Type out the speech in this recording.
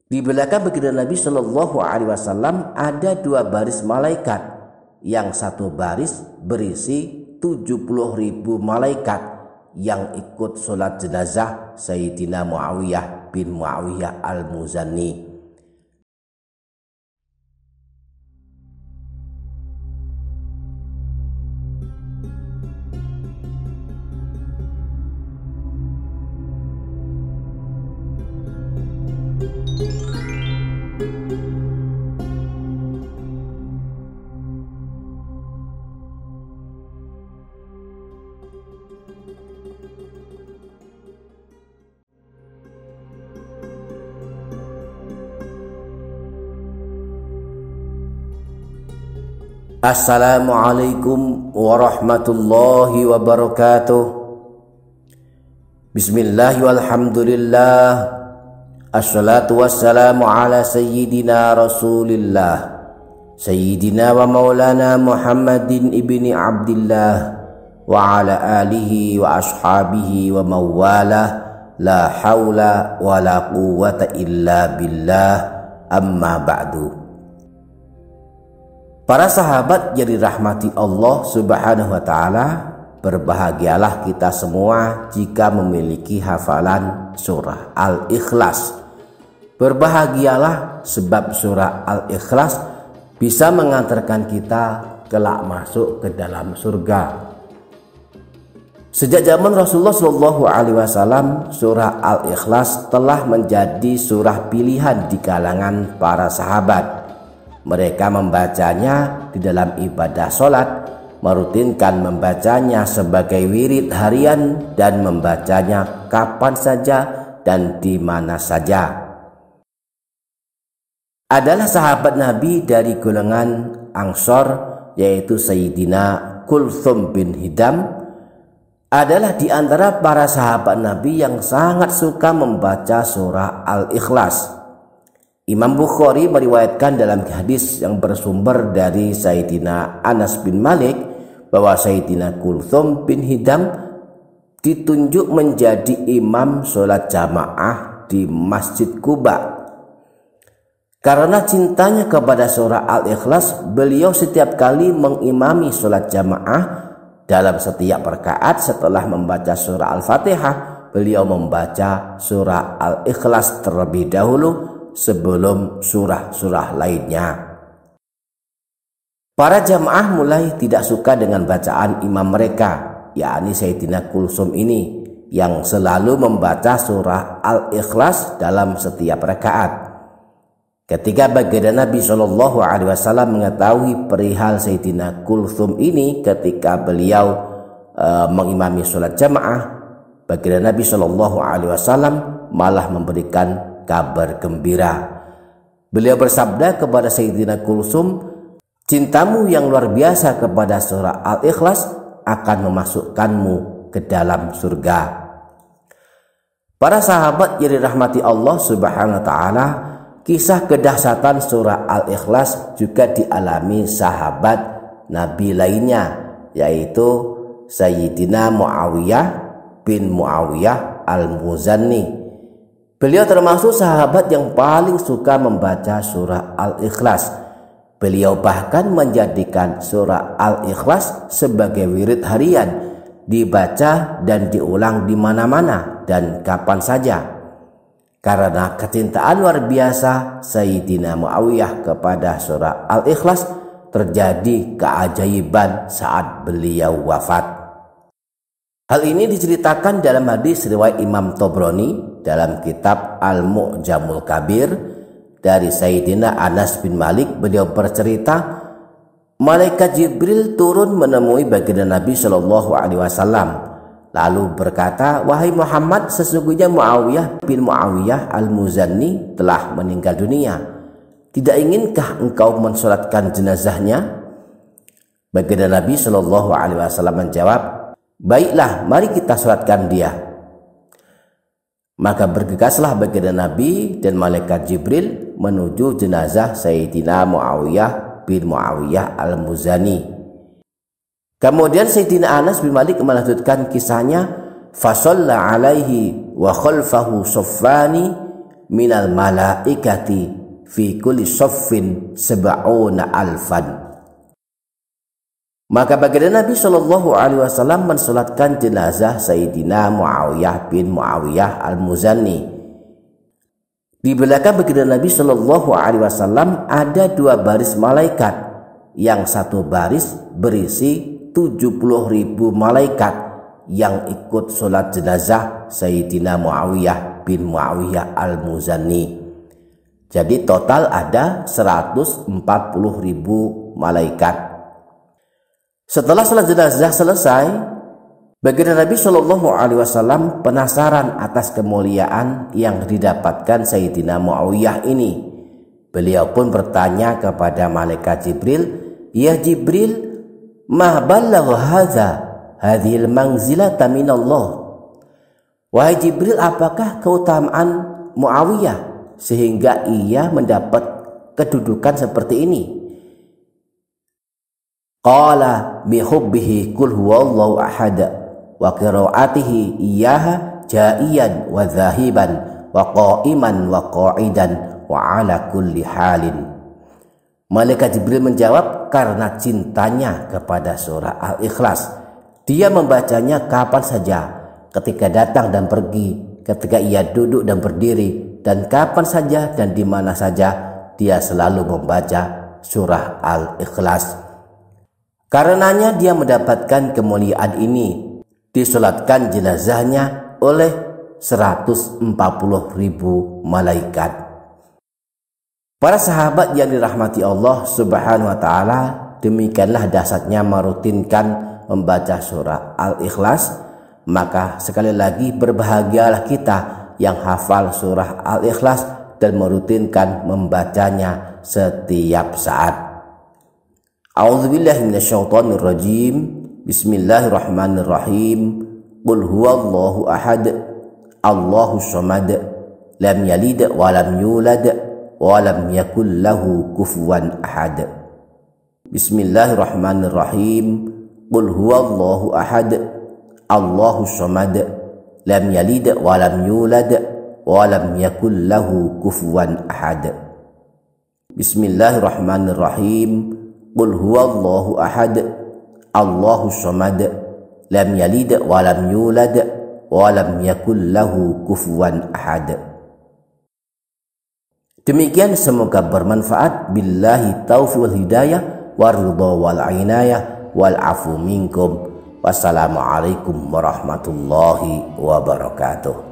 Di belakang baginda Nabi Shallallahu Alaihi Wasallam ada dua baris malaikat, yang satu baris berisi 70.000 malaikat yang ikut sholat jenazah Sayyidina Muawiyah bin Muawiyah al-Muzani. Assalamualaikum warahmatullahi wabarakatuh. Bismillah walhamdulillah. Assalatu wassalamu ala sayyidina rasulillah Sayyidina wa maulana Muhammadin ibni Abdillah wa ala alihi wa ashabihi wa mawalah. La hawla wa la quwwata illa billah. Amma ba'du. Para sahabat yang dirahmati Allah Subhanahu wa Ta'ala, berbahagialah kita semua jika memiliki hafalan surah Al-Ikhlas. Berbahagialah sebab surah Al-Ikhlas bisa mengantarkan kita kelak masuk ke dalam surga. Sejak zaman Rasulullah Shallallahu Alaihi Wasallam, surah Al-Ikhlas telah menjadi surah pilihan di kalangan para sahabat. Mereka membacanya di dalam ibadah sholat, merutinkan membacanya sebagai wirid harian, dan membacanya kapan saja dan di mana saja. Adalah sahabat Nabi dari golongan Ansor, yaitu Sayyidina Kulthum bin Hidam, adalah di antara para sahabat Nabi yang sangat suka membaca surah Al-Ikhlas. Imam Bukhari meriwayatkan dalam hadis yang bersumber dari Sayyidina Anas bin Malik bahwa Sayyidina Kulthum bin Hidam ditunjuk menjadi imam sholat jamaah di Masjid Quba. Karena cintanya kepada surah Al-Ikhlas, beliau setiap kali mengimami sholat jamaah. Dalam setiap rakaat setelah membaca surah Al-Fatihah, beliau membaca surah Al-Ikhlas terlebih dahulu sebelum surah-surah lainnya. Para jamaah mulai tidak suka dengan bacaan imam mereka, yakni Sayyidina Kulthum ini, yang selalu membaca surah Al-Ikhlas dalam setiap rakaat. Ketika baginda Nabi Shallallahu Alaihi Wasallam mengetahui perihal Sayyidina Kulthum ini ketika beliau mengimami sholat jamaah, baginda Nabi Shallallahu Alaihi Wasallam malah memberikan kabar gembira. Beliau bersabda kepada Sayyidina Kulthum, cintamu yang luar biasa kepada surah Al-Ikhlas akan memasukkanmu ke dalam surga. Para sahabat yang dirahmati Allah Subhanahu wa Ta'ala, kisah kedahsyatan surah Al-Ikhlas juga dialami sahabat Nabi lainnya, yaitu Sayyidina Muawiyah bin Muawiyah al-Muzani. Beliau termasuk sahabat yang paling suka membaca surah Al-Ikhlas. Beliau bahkan menjadikan surah Al-Ikhlas sebagai wirid harian, dibaca dan diulang di mana-mana dan kapan saja. Karena kecintaan luar biasa Sayyidina Muawiyah kepada surah Al-Ikhlas, terjadi keajaiban saat beliau wafat. Hal ini diceritakan dalam hadis riwayat Imam Tobroni dalam kitab Al-Mu'jamul Kabir dari Sayyidina Anas bin Malik. Beliau bercerita, malaikat Jibril turun menemui baginda Nabi Shallallahu Alaihi Wasallam, lalu berkata, wahai Muhammad, sesungguhnya Muawiyah bin Muawiyah al-Muzani telah meninggal dunia. Tidak inginkah engkau mensolatkan jenazahnya? Baginda Nabi Shallallahu Alaihi Wasallam menjawab, baiklah, mari kita solatkan dia. Maka bergegaslah baginda Nabi dan malaikat Jibril menuju jenazah Sayyidina Muawiyah bin Muawiyah al-Muzani. Kemudian Sayyidina Anas bin Malik melanjutkan kisahnya, fasalla alaihi wa khalfahu saffani minal malaikati fi kulli saffin sab'una alfan. Maka baginda Nabi Shallallahu Alaihi Wasallam mensolatkan jenazah Sayyidina Muawiyah bin Muawiyah al-Muzani. Di belakang baginda Nabi Shallallahu Alaihi Wasallam ada 2 baris malaikat, yang satu baris berisi 70.000 malaikat yang ikut sholat jenazah Sayyidina Muawiyah bin Muawiyah al-Muzani. Jadi total ada 140.000 malaikat. Setelah sholat jenazah selesai, baginda Nabi Shallallahu Alaihi Wasallam penasaran atas kemuliaan yang didapatkan Sayyidina Muawiyah ini. Beliau pun bertanya kepada malaikat Jibril, "Ya Jibril, ma balagha hadza hadhil manzilata minallah." Wahai Jibril, apakah keutamaan Muawiyah sehingga ia mendapat kedudukan seperti ini? Qala bihubbihi qul huwallahu ahad wa qiraatihi iyyaha jaiyan wa dhahiban wa qa'iman wa qa'idan wa ala kulli halin. Malaikat Jibril menjawab, karena cintanya kepada surah Al-Ikhlas. Dia membacanya kapan saja, ketika datang dan pergi, ketika ia duduk dan berdiri, dan kapan saja dan di mana saja dia selalu membaca surah Al-Ikhlas. Karenanya dia mendapatkan kemuliaan ini. Disolatkan jenazahnya oleh 140.000 malaikat. Para sahabat yang dirahmati Allah Subhanahu wa taala, demikianlah dasarnya merutinkan membaca surah Al-Ikhlas. Maka sekali lagi berbahagialah kita yang hafal surah Al-Ikhlas dan merutinkan membacanya setiap saat. A'udzubillahi minasyaitonirrajim. Bismillahirrahmanirrahim. Qul huwallahu ahad, Allahus samad, lam yalid wa lam yulad wa lam yakul lahu kufuwan ahad. Bismillahirrahmanirrahim. Qul huwallahu ahad, Allahus samad, lam yalid wa lam yulad wa lam yakul lahu kufuwan ahad. Bismillahirrahmanirrahim. Qul huwallahu ahad, Allahus samad, lam yalid wa lam yulad wa lam yakul lahu kufuwan ahad. Demikian, semoga bermanfaat. Billahi taufiq wal hidayah wa ridha wal inayah wal afu minkum. Wassalamualaikum warahmatullahi wabarakatuh.